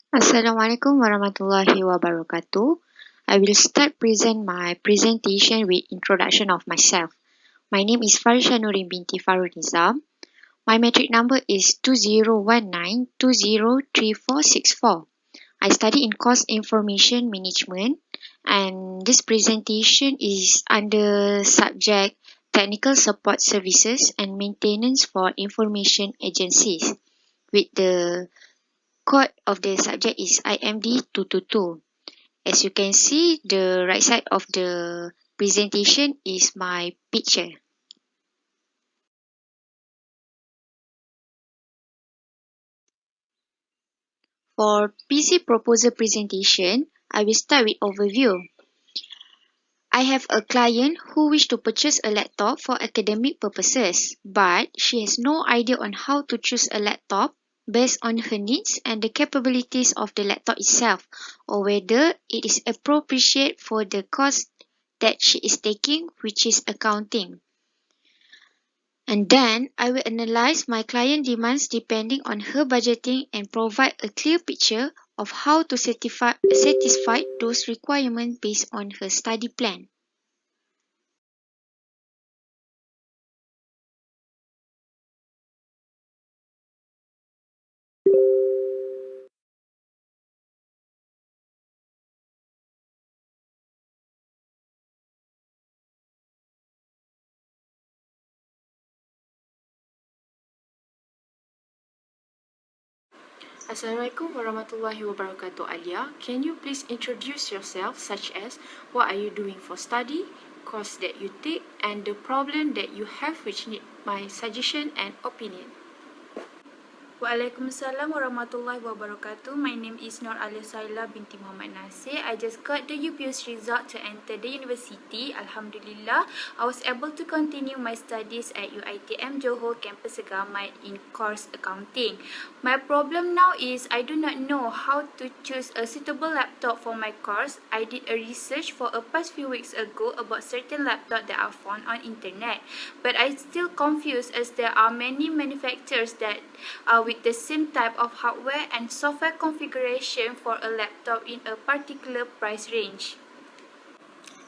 Assalamualaikum warahmatullahi wabarakatuh. I will start present my presentation with introduction of myself. My name is Farisya Nurin binti Farul Nizam. My metric number is 2019203464. I study in course information management and this presentation is under subject technical support services and maintenance for information agencies with the code of the subject is IMD 222. As you can see, the right side of the presentation is my picture. For PC proposal presentation, I will start with overview. I have a client who wish to purchase a laptop for academic purposes, but she has no idea on how to choose a laptop based on her needs and the capabilities of the laptop itself, or whether it is appropriate for the course that she is taking, which is accounting. And then I will analyze my client demands depending on her budgeting and provide a clear picture of how to satisfy those requirements based on her study plan. Assalamualaikum warahmatullahi wabarakatuh, ALIA. Can you please introduce yourself, such as what are you doing for study, course that you take, and the problem that you have which need my suggestion and opinion? Waalaikumsalam warahmatullahi wabarakatuh. My name is Nur Alia Saila binti Muhammad Nasir. I just got the UPS result to enter the university. Alhamdulillah, I was able to continue my studies at UiTM Johor Campus Segamat in course accounting. My problem now is I do not know how to choose a suitable laptop for my course. I did a research for a past few weeks ago about certain laptop that I found on internet, but I still confused as there are many manufacturers that with the same type of hardware and software configuration for a laptop in a particular price range.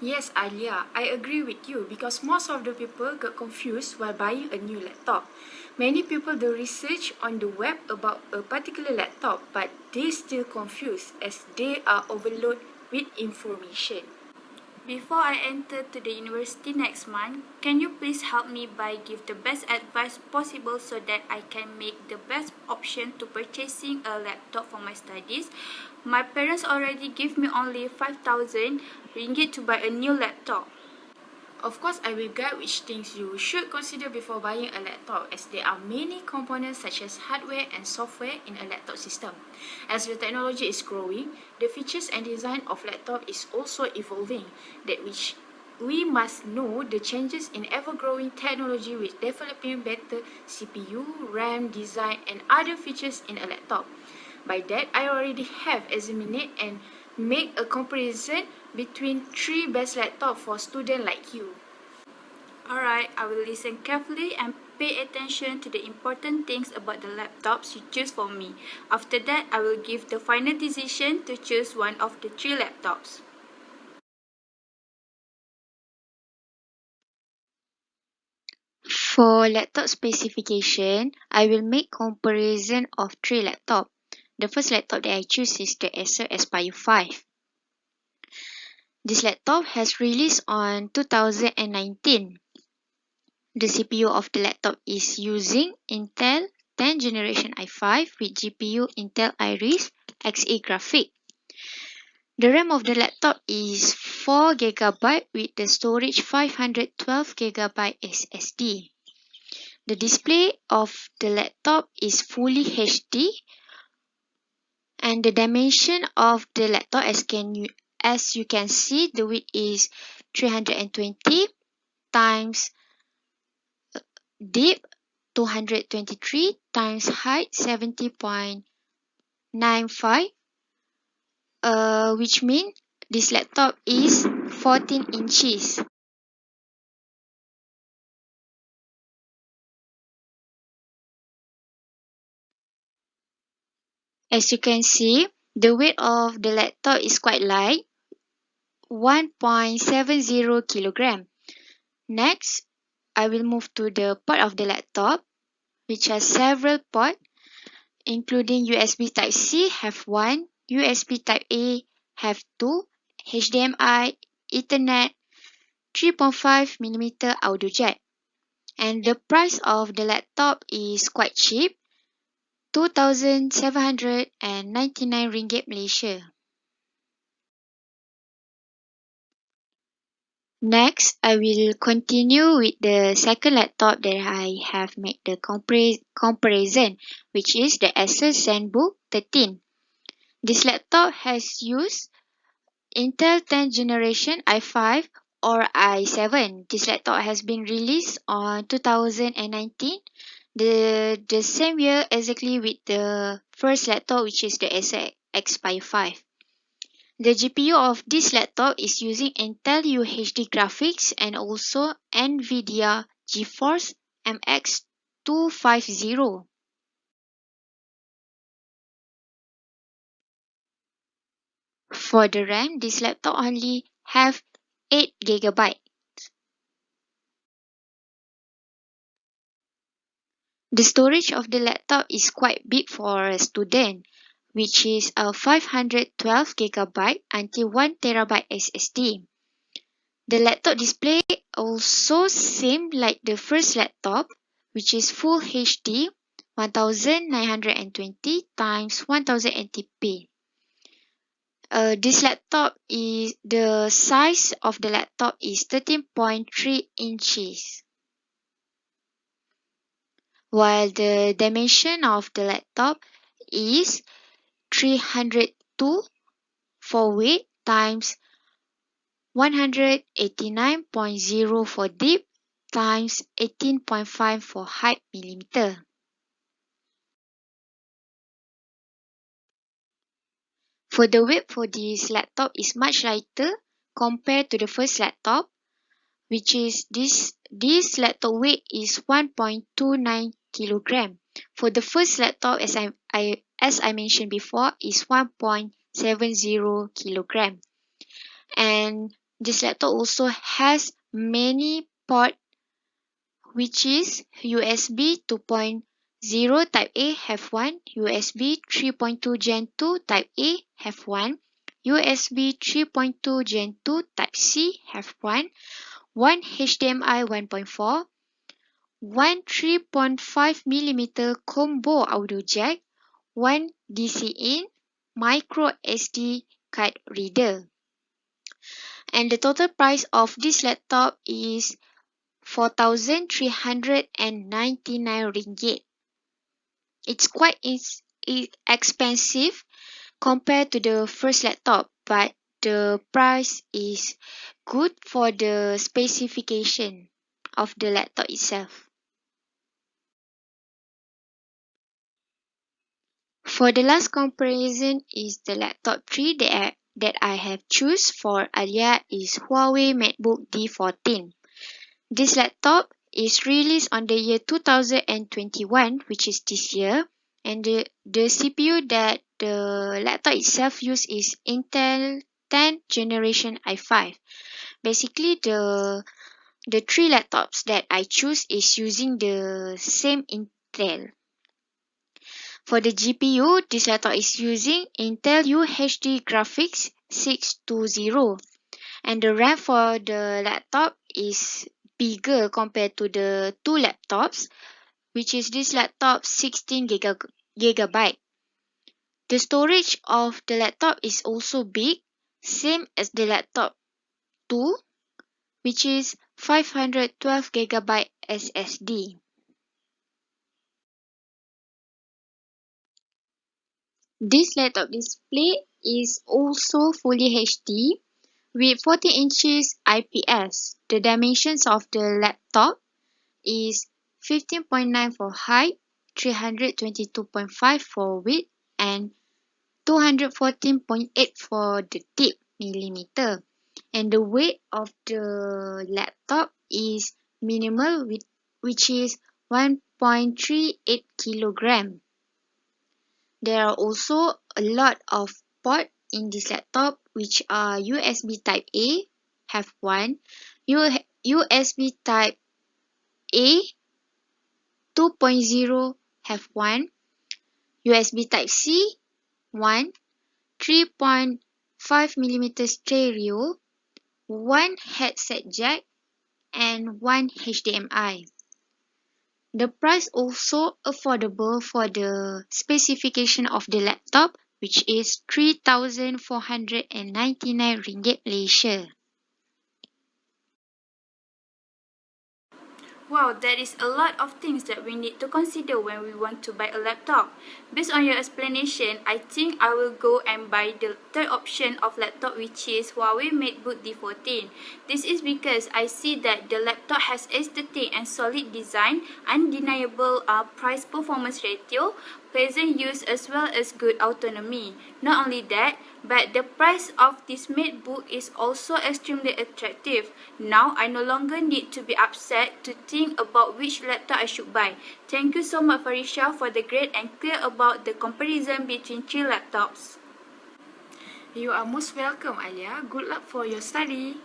Yes, ALIA, I agree with you because most of the people get confused while buying a new laptop. Many people do research on the web about a particular laptop, but they still confused as they are overloaded with information. Before I enter to the university next month, can you please help me by give the best advice possible so that I can make the best option to purchasing a laptop for my studies? My parents already give me only 5,000 ringgit to buy a new laptop. Of course, I will guide which things you should consider before buying a laptop, as there are many components such as hardware and software in a laptop system. As the technology is growing, the features and design of laptop is also evolving, that which we must know the changes in ever-growing technology with developing better CPU, RAM, design, and other features in a laptop. By that, I already have examined and make a comparison between three best laptops for students like you. Alright, I will listen carefully and pay attention to the important things about the laptops you choose for me. After that, I will give the final decision to choose one of the three laptops. For laptop specification, I will make comparison of three laptops. The first laptop that I choose is the Acer Aspire 5. This laptop has released on 2019. The CPU of the laptop is using Intel 10th generation i5 with GPU Intel Iris Xe graphic. The RAM of the laptop is 4GB with the storage 512GB SSD. The display of the laptop is fully HD and the dimension of the laptop as you can see, the width is 320 times deep 223 times height 70.95, which means this laptop is 14 inches. As you can see, The weight of the laptop is quite light, 1.70 kilogram. Next, I will move to the port of the laptop, which has several ports, including USB Type-C have 1, USB Type-A have 2, HDMI, Ethernet, 3.5mm audio jack. And the price of the laptop is quite cheap, 2,799 ringgit Malaysia. Next, I will continue with the second laptop that I have made the comparison, which is the Asus ZenBook 13. This laptop has used Intel 10th generation i5 or i7. This laptop has been released on 2019, the same year exactly with the first laptop, which is the Acer Xpire 5. The GPU of this laptop is using Intel UHD graphics and also NVIDIA GeForce MX 250. For the RAM, this laptop only have 8GB. The storage of the laptop is quite big for a student, which is a 512GB until 1TB SSD. The laptop display also same like the first laptop, which is Full HD 1920 x 1080p. This laptop is the size of the laptop is 13.3 inches, while the dimension of the laptop is 302 for weight times 189.0 for deep times 18.5 for height millimeter. For the weight for this laptop is much lighter compared to the first laptop, which is this laptop weight is 1.29 kilogram. For the first laptop, as I mentioned before, is 1.70 kilogram. And this laptop also has many ports, which is USB 2.0 Type A have 1, USB 3.2 Gen 2 Type A have 1, USB 3.2 Gen 2 Type C have 1 HDMI 1.4, one 3.5mm combo audio jack, one DC in micro SD card reader. And the total price of this laptop is 4,399 ringgit. It's quite expensive compared to the first laptop, but the price is good for the specification of the laptop itself. For the last comparison is the laptop 3 that I have choose for ALIA is Huawei MateBook D14. This laptop is released on the year 2021, which is this year, and the CPU that the laptop itself use is Intel 10th generation i5. Basically, the three laptops that I choose is using the same Intel. For the GPU, this laptop is using Intel UHD graphics 620, and the RAM for the laptop is bigger compared to the two laptops, which is this laptop 16 gigabyte. The storage of the laptop is also big, same as the laptop 2, which is 512GB SSD. This laptop display is also fully HD with 40 inches IPS. The dimensions of the laptop is 15.9 for height, 322.5 for width, and 214.8 for the depth millimeter. And the weight of the laptop is minimal, which is 1.38 kilogram. There are also a lot of port in this laptop, which are USB Type A, have one, USB Type A 2.0 have one, USB Type C, one, 3.5mm stereo, one headset jack, and one HDMI. The price also affordable for the specification of the laptop, which is 3,499 ringgit Malaysia. Wow, there is a lot of things that we need to consider when we want to buy a laptop. Based on your explanation, I think I will go and buy the third option of laptop, which is Huawei MateBook D14. This is because I see that the laptop has aesthetic and solid design, undeniable price performance ratio, pleasant use as well as good autonomy. Not only that, but the price of this MateBook is also extremely attractive. Now I no longer need to be upset to think about which laptop I should buy. Thank you so much Farisya for the great and clear about the comparison between three laptops. You are most welcome, ALIA. Good luck for your study.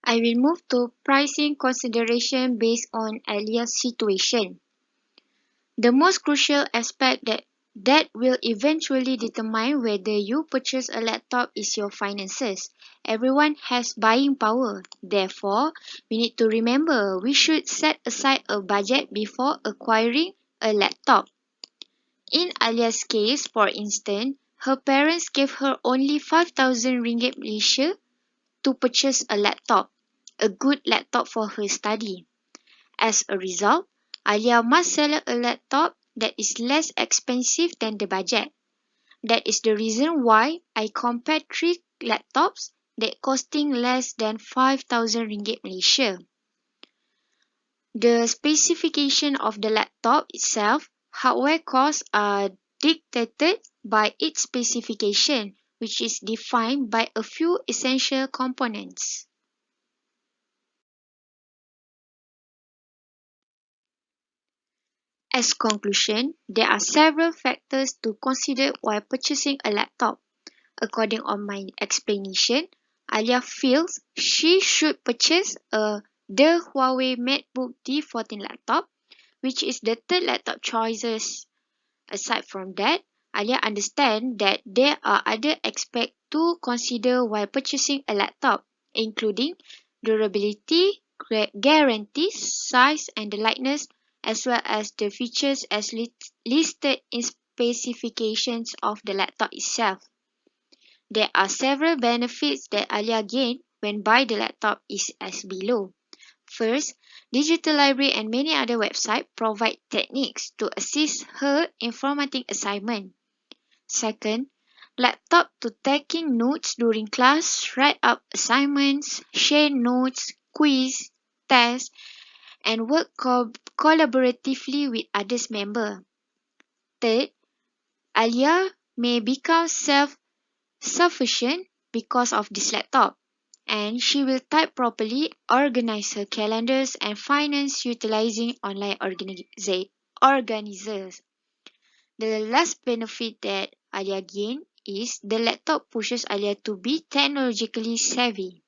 I will move to pricing consideration based on ALIA's situation. The most crucial aspect that will eventually determine whether you purchase a laptop is your finances. Everyone has buying power. Therefore, we need to remember we should set aside a budget before acquiring a laptop. In Alia's case, for instance, her parents gave her only 5,000 ringgit Malaysia to purchase a laptop, a good laptop for her study. As a result, Alia must select a laptop that is less expensive than the budget. That is the reason why I compared three laptops that costing less than 5,000 ringgit Malaysia. The specification of the laptop itself, hardware costs are dictated by its specification, which is defined by a few essential components. As conclusion, there are several factors to consider while purchasing a laptop. According on my explanation, Alia feels she should purchase the Huawei MateBook D14 laptop, which is the third laptop choices. Aside from that, Alia understands that there are other aspects to consider while purchasing a laptop, including durability, guarantees, size and the lightness, as well as the features as listed in specifications of the laptop itself. There are several benefits that Alia gained when buy the laptop is as below. First, digital library and many other websites provide techniques to assist her in formatting assignment. Second, laptop to taking notes during class, write up assignments, share notes, quiz, tests, and work collaboratively with others members. Third, Alia may become self-sufficient because of this laptop, and she will type properly, organize her calendars and finance utilizing online organizers. The last benefit that Alia gained is the laptop pushes Alia to be technologically savvy.